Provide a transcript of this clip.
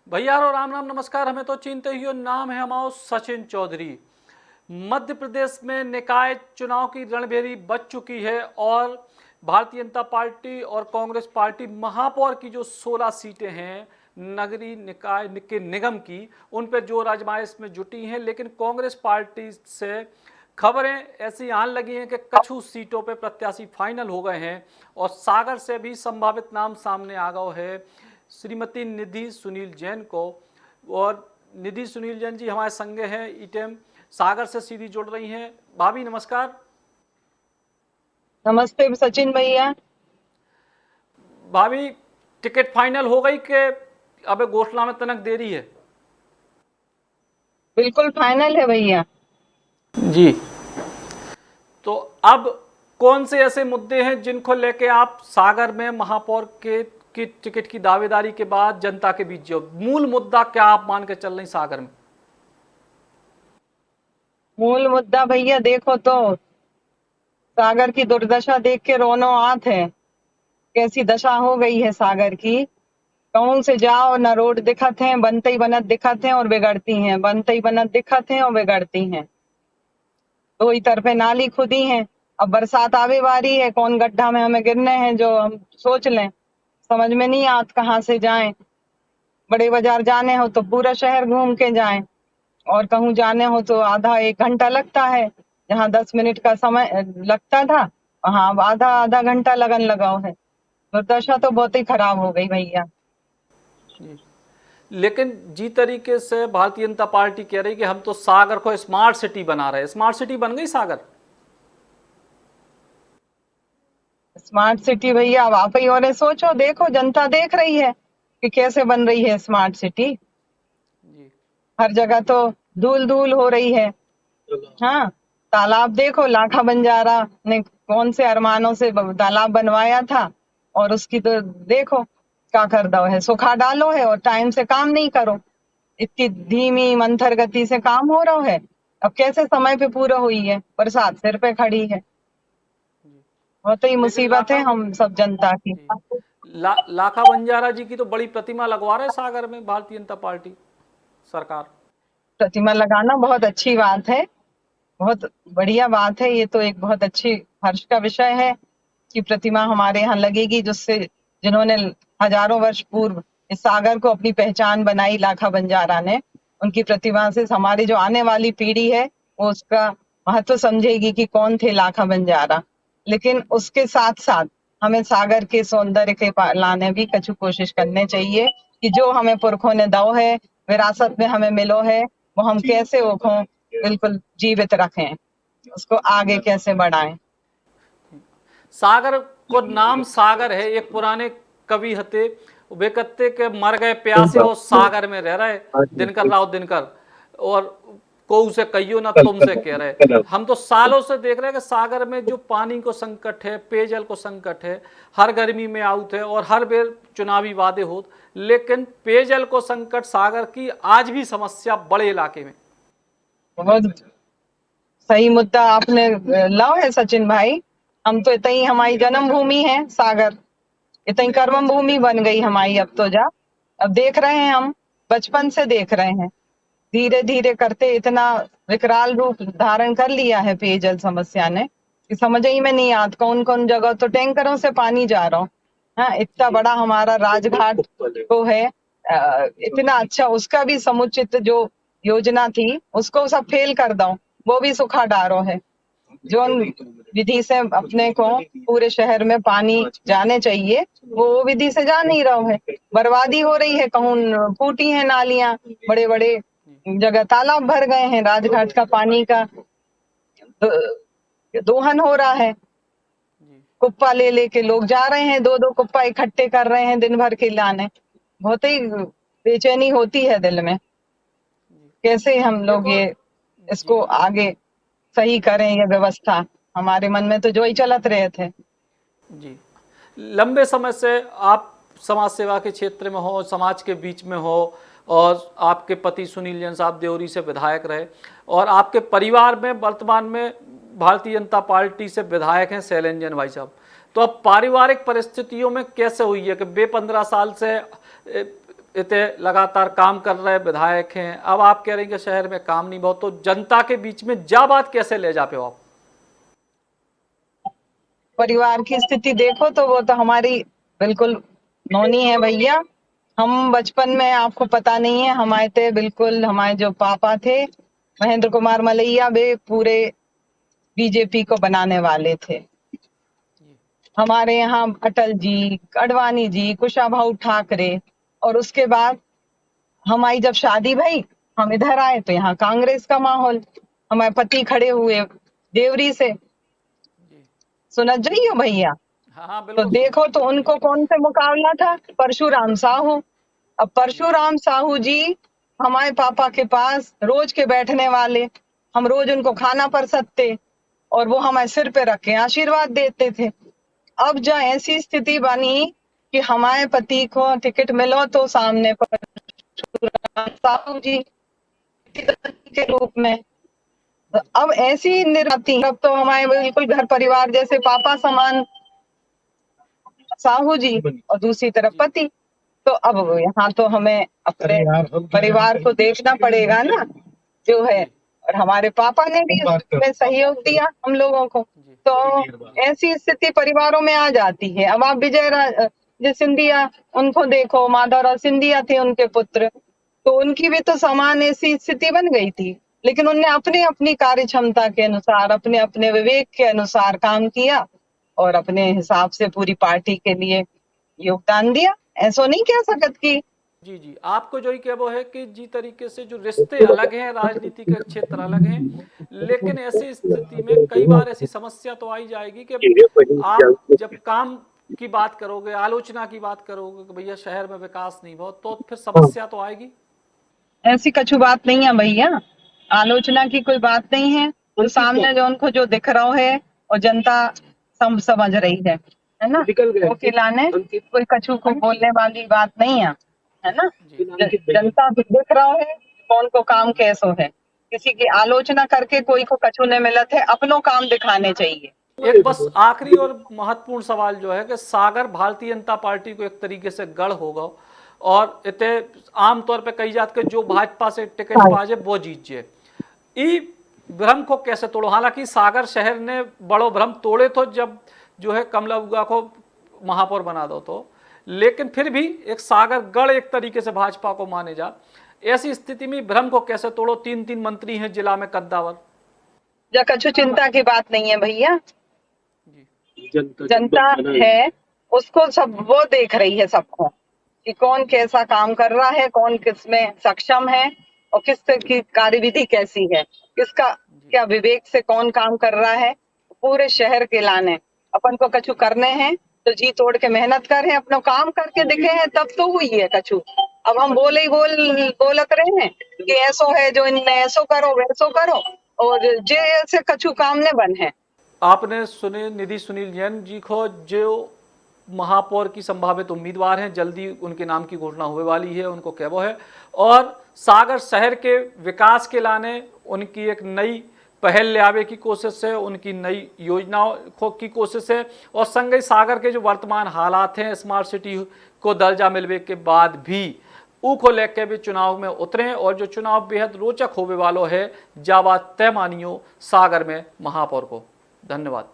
भैया और राम राम नमस्कार। हमें तो चिंते ही नाम है हमारा सचिन चौधरी। मध्य प्रदेश में निकाय चुनाव की रणभेरी बज चुकी है और भारतीय जनता पार्टी और कांग्रेस पार्टी महापौर की जो 16 सीटें हैं नगरीय निकाय के निगम की, उन पर जोर आजमाइश में जुटी हैं। लेकिन कांग्रेस पार्टी से खबरें ऐसी आने लगी हैं कि कछु सीटों पर प्रत्याशी फाइनल हो गए हैं और सागर से भी संभावित नाम सामने आ गया है श्रीमती निधि सुनील जैन को। और निधि सुनील जैन जी हमारे संगे हैं, ईटेम सागर से सीधी जुड़ रही हैं। भाभी नमस्कार। नमस्ते सचिन भैया। भाभी, टिकट फाइनल हो गई कि अबे घोषणा में तनक देरी है? बिल्कुल फाइनल है भैया। जी, तो अब कौन से ऐसे मुद्दे हैं जिनको लेके आप सागर में महापौर के की टिकट की दावेदारी के बाद जनता के बीच जो मूल मुद्दा क्या आप मान के चल रही सागर में? मूल मुद्दा भैया देखो तो सागर की दुर्दशा देख के रोनो आत है। कैसी दशा हो गई है सागर की। कहूं से जाओ ना रोड दिखत हैं, बनते ही बनत दिखत हैं और बिगड़ती हैं, बनते ही बनत दिखत हैं और बिगड़ती हैं। दो ही तरफे नाली खुदी हैं। अब बरसात आवे वाली है, कौन गड्ढा में हमें गिरने हैं जो हम सोच लें। समझ में नहीं आत कहाँ से जाएं। बड़े बाजार जाने हो तो पूरा शहर घूम के जाएं और कहूँ जाने हो तो आधा 1 घंटा लगता है। जहाँ 10 मिनट का समय लगता था वहां अब आधा आधा घंटा लगन लगाओ है। दुर्दशा तो बहुत ही खराब हो गई भैया। जी। लेकिन जी तरीके से भारतीय जनता पार्टी कह रही कि हम तो सागर को स्मार्ट सिटी बना रहे हैं। स्मार्ट सिटी बन गई सागर? स्मार्ट सिटी भैया अब आप ही और सोचो, देखो जनता देख रही है कि कैसे बन रही है स्मार्ट सिटी। जी। हर जगह तो धूल धूल हो रही है। हाँ, तालाब देखो, लाखा बंजारा ने कौन से अरमानों से तालाब बनवाया था और उसकी तो देखो क्या कर दो है, सुखा डालो है और टाइम से काम नहीं करो। इतनी धीमी मंथर गति से काम हो रहा है। अब कैसे समय पे पूरा हुई है, बरसात सिर पे खड़ी है। बहुत ही लेकिन मुसीबत है हम सब जनता की। जी, लाखा बंजारा जी की तो बड़ी प्रतिमा लगवा रहे सागर में भारतीय जनता पार्टी सरकार। प्रतिमा लगाना बहुत अच्छी बात है, बहुत बढ़िया बात है। ये तो एक बहुत अच्छी हर्ष का विषय है कि प्रतिमा हमारे यहाँ लगेगी, जिससे जिन्होंने हजारों वर्ष पूर्व इस सागर को अपनी पहचान बनाई, लाखा बंजारा ने, उनकी प्रतिमा से हमारी जो आने वाली पीढ़ी है वो उसका महत्व समझेगी कि कौन थे लाखा बंजारा। लेकिन उसके साथ साथ हमें सागर के सौंदर्य के लाने भी कछु कोशिश करने चाहिए कि जो हमें पुरखों ने दो है, विरासत में हमें मिलो है, वो हम कैसे वो बिल्कुल जीवित रखें, उसको आगे कैसे बढ़ाएं। सागर को नाम सागर है, एक पुराने कवि हते वे कहते के मर गए प्यासे और सागर में रह रहे दिनकर राव दिनकर, और को उसे कहियो ना तुमसे कह रहे। हम तो सालों से देख रहे हैं कि सागर में जो पानी को संकट है, पेयजल को संकट है, हर गर्मी में आउट है और हर बेर चुनावी वादे हो, लेकिन पेयजल को संकट सागर की आज भी समस्या बड़े इलाके में। बहुत सही मुद्दा आपने लाओ है सचिन भाई। हम तो इतनी हमारी जन्म भूमि है सागर, इतनी कर्म भूमि बन गई हमारी अब तो। जा अब देख रहे हैं हम, बचपन से देख रहे हैं, धीरे धीरे करते इतना विकराल रूप धारण कर लिया है पेयजल समस्या ने कि समझ ही में नहीं आता। कौन कौन जगह तो टैंकरों से पानी जा रहा हो। हाँ, इतना बड़ा हमारा राजघाट को है, इतना अच्छा, उसका भी समुचित जो योजना थी उसको सब फेल कर दो, वो भी सुखा डारो है। जो विधि से अपने को पूरे शहर में पानी जाने चाहिए वो विधि से जा नहीं रहा है। बर्बादी हो रही है, कहूँ फूटी है नालियां, बड़े बड़े जगह तालाब भर गए हैं, राजघाट का पानी का दोहन हो रहा है। कुप्पा ले लेके लोग जा रहे हैं, दो दो कुप्पा इकट्ठे कर रहे हैं दिन भर के लाने। बहुत ही बेचैनी होती है दिल में, कैसे हम लोग देखो ये जी इसको आगे सही करें। ये व्यवस्था हमारे मन में तो जो ही चलत रहे थे। जी, लंबे समय से आप समाज सेवा के क्षेत्र में हो, समाज के बीच में हो, और आपके पति सुनील जैन साहब देवरी से विधायक रहे और आपके परिवार में वर्तमान में भारतीय जनता पार्टी से विधायक हैं शैलेंद्र जैन भाई साहब। तो अब पारिवारिक परिस्थितियों में कैसे हुई है कि वे 15 साल से इतने लगातार काम कर रहे विधायक हैं, अब आप कह रहे हैं कि शहर में काम नहीं बहुत, तो जनता के बीच में जा बात कैसे ले जा पे हो आप? परिवार की स्थिति देखो तो वो तो हमारी बिल्कुल नौनी है भैया। हम बचपन में, आपको पता नहीं है, हमारे थे बिल्कुल, हमारे जो पापा थे महेंद्र कुमार मलैया, वे पूरे बीजेपी को बनाने वाले थे। हमारे यहाँ अटल जी, अडवाणी जी, कुशाभाऊ ठाकरे, और उसके बाद हमारी जब शादी भई, हम इधर आए तो यहाँ कांग्रेस का माहौल। हमारे पति खड़े हुए देवरी से, सुनत जाइए भैया। हाँ तो बिल्कुल। देखो तो उनको कौन से मुकाबला था, परशुराम साहू। अब परशुराम साहू जी हमारे पापा के पास रोज के बैठने वाले, हम रोज उनको खाना परसते और वो हमारे सिर पे रख के आशीर्वाद देते थे। अब जो ऐसी स्थिति बनी कि हमारे पति को टिकट मिलो तो सामने परशुराम साहू जी के रूप में। अब ऐसी निर्णय, अब तो हमारे बिल्कुल घर परिवार जैसे पापा समान साहू जी और दूसरी तरफ पति। तो अब यहाँ तो हमें अपने परिवार को देखना पड़ेगा ना जो है, और हमारे पापा ने भी इसमें सहयोग दिया हम लोगों को। तो ऐसी स्थिति परिवारों में आ जाती है। अब आप विजय सिंधिया, उनको देखो, माधवराव सिंधिया थे उनके पुत्र, तो उनकी भी तो समान ऐसी स्थिति बन गई थी, लेकिन उनने अपने अपनी कार्य क्षमता के अनुसार, अपने अपने विवेक के अनुसार काम किया और अपने हिसाब से पूरी पार्टी के लिए योगदान दिया। ऐसा नहीं कह सकत कि जी जी, आपको जो ही कह वो है कि जी तरीके से जो रिश्ते अलग हैं, राजनीति के क्षेत्र अलग हैं, लेकिन ऐसी स्थिति में कई बार ऐसी समस्या तो आई जाएगी कि आप जब काम की बात करोगे, आलोचना की बात करोगे कि भैया शहर में विकास नहीं बहुत, तो फिर समस्या तो आएगी। ऐसी कछु बात नहीं है भैया, आलोचना की कोई बात नहीं है। तो सामने जो उनको जो दिख रहा है और जनता समझ रही है ना, वो खिलाने कोई कछु को बोलने वाली बात नहीं है ना। जनता भी देख रहा है कौन को काम कैसो है, किसी की आलोचना करके कोई को कछु नहीं मिलत है, अपनों काम दिखाने चाहिए। एक बस आखिरी और महत्वपूर्ण सवाल जो है कि सागर भारतीय जनता पार्टी को एक तरीके से गढ़ होगा और इतने आमतौर पे कही जात के जो भाजपा से टिकट पाजे वो जीत जाए, ई भ्रम को कैसे तोड़ो? हालांकि सागर शहर ने बड़ो भ्रम तोड़े तो जब जो है कमला बुआ को महापौर बना दो तो, लेकिन फिर भी एक सागर गढ़ एक तरीके से भाजपा को माने जा, ऐसी स्थिति में भ्रम को कैसे तोड़ो? 3-3 मंत्री हैं जिला में कद्दावर। या कछु चिंता की बात नहीं है भैया, जनता है उसको सब वो देख रही है सबको कि कौन कैसा काम कर रहा है, कौन किसमें सक्षम है और किस की कार्यविधि कैसी है, किसका क्या विवेक से कौन काम कर रहा है। पूरे शहर के लाने अपन को कछु करने हैं तो जी तोड़ के मेहनत कर हैं, अपना काम करके दिखे हैं, तब तो हुई है कछु। अब हम बोले ही बोलत रहे हैं कि ऐसो है जो इनने ऐसो करो वैसो करो, और जे ऐसे कछु काम ने बन है। आपने सुने निधि सुनील जैन जी को, जो महापौर की संभावित उम्मीदवार हैं, जल्दी उनके नाम की घोषणा होने वाली है, उनको कहवो है, और सागर शहर के विकास के लाने उनकी एक नई पहल ले आवे की कोशिश है, उनकी नई योजनाओं की कोशिश है, और संग ही सागर के जो वर्तमान हालात हैं, स्मार्ट सिटी को दर्जा मिलने के बाद भी ऊ को लेकर भी चुनाव में उतरे, और जो चुनाव बेहद रोचक होने वालों है, जावा तय मानियो सागर में महापौर को। धन्यवाद।